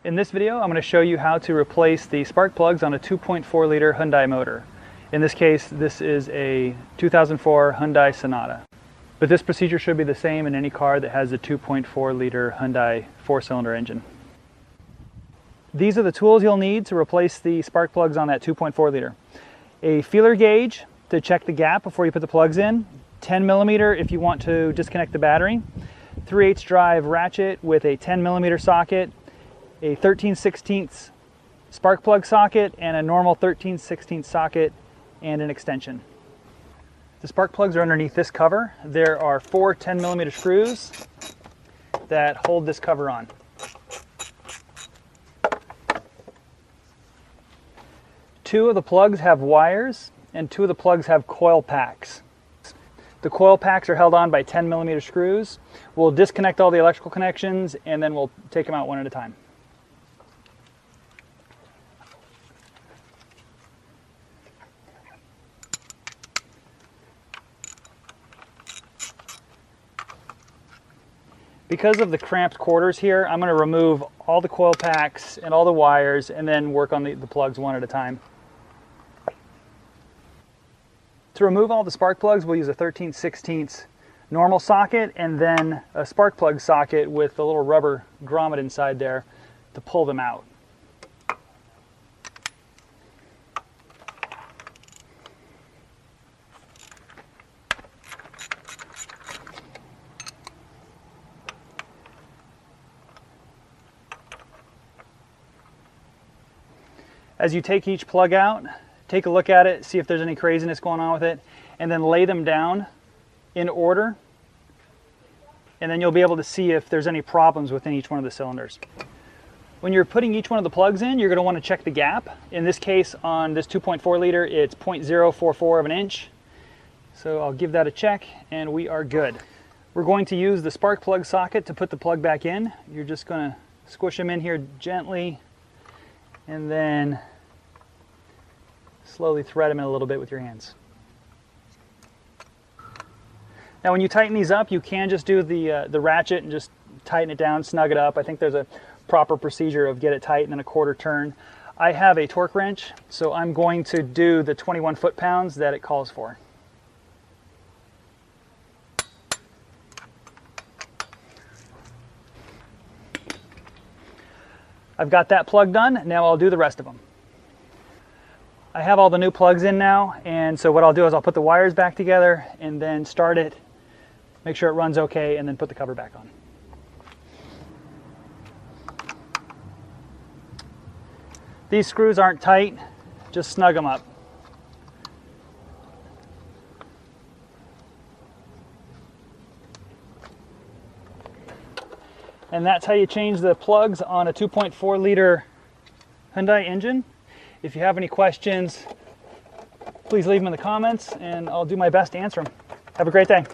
In this video, I'm going to show you how to replace the spark plugs on a 2.4 liter Hyundai motor. In this case, this is a 2004 Hyundai Sonata. But this procedure should be the same in any car that has a 2.4 liter Hyundai 4-cylinder engine. These are the tools you'll need to replace the spark plugs on that 2.4 liter. A feeler gauge to check the gap before you put the plugs in, 10 millimeter if you want to disconnect the battery, 3/8 drive ratchet with a 10 millimeter socket, a 13/16 spark plug socket, and a normal 13/16 socket and an extension. The spark plugs are underneath this cover. There are 4 10 millimeter screws that hold this cover on. Two of the plugs have wires and 2 of the plugs have coil packs. The coil packs are held on by 10 millimeter screws. We'll disconnect all the electrical connections and then we'll take them out one at a time. Because of the cramped quarters here, I'm going to remove all the coil packs and all the wires and then work on the plugs one at a time. To remove all the spark plugs, we'll use a 13/16 normal socket and then a spark plug socket with a little rubber grommet inside there to pull them out. As you take each plug out, take a look at it, see if there's any craziness going on with it, and then lay them down in order, and then you'll be able to see if there's any problems within each one of the cylinders. When you're putting each one of the plugs in, you're going to want to check the gap. In this case, on this 2.4 liter, it's 0.044 of an inch. So I'll give that a check, and we are good. We're going to use the spark plug socket to put the plug back in. You're just going to squish them in here gently, and then slowly thread them in a little bit with your hands. Now when you tighten these up, you can just do the ratchet and just tighten it down, snug it up. I think there's a proper procedure of get it tight and then a quarter turn. I have a torque wrench, so I'm going to do the 21 foot-pounds that it calls for. I've got that plug done. Now I'll do the rest of them. I have all the new plugs in now, and so what I'll do is I'll put the wires back together and then start it, make sure it runs okay, and then put the cover back on. These screws aren't tight, just snug them up. And that's how you change the plugs on a 2.4 liter Hyundai engine. If you have any questions, please leave them in the comments and I'll do my best to answer them. Have a great day.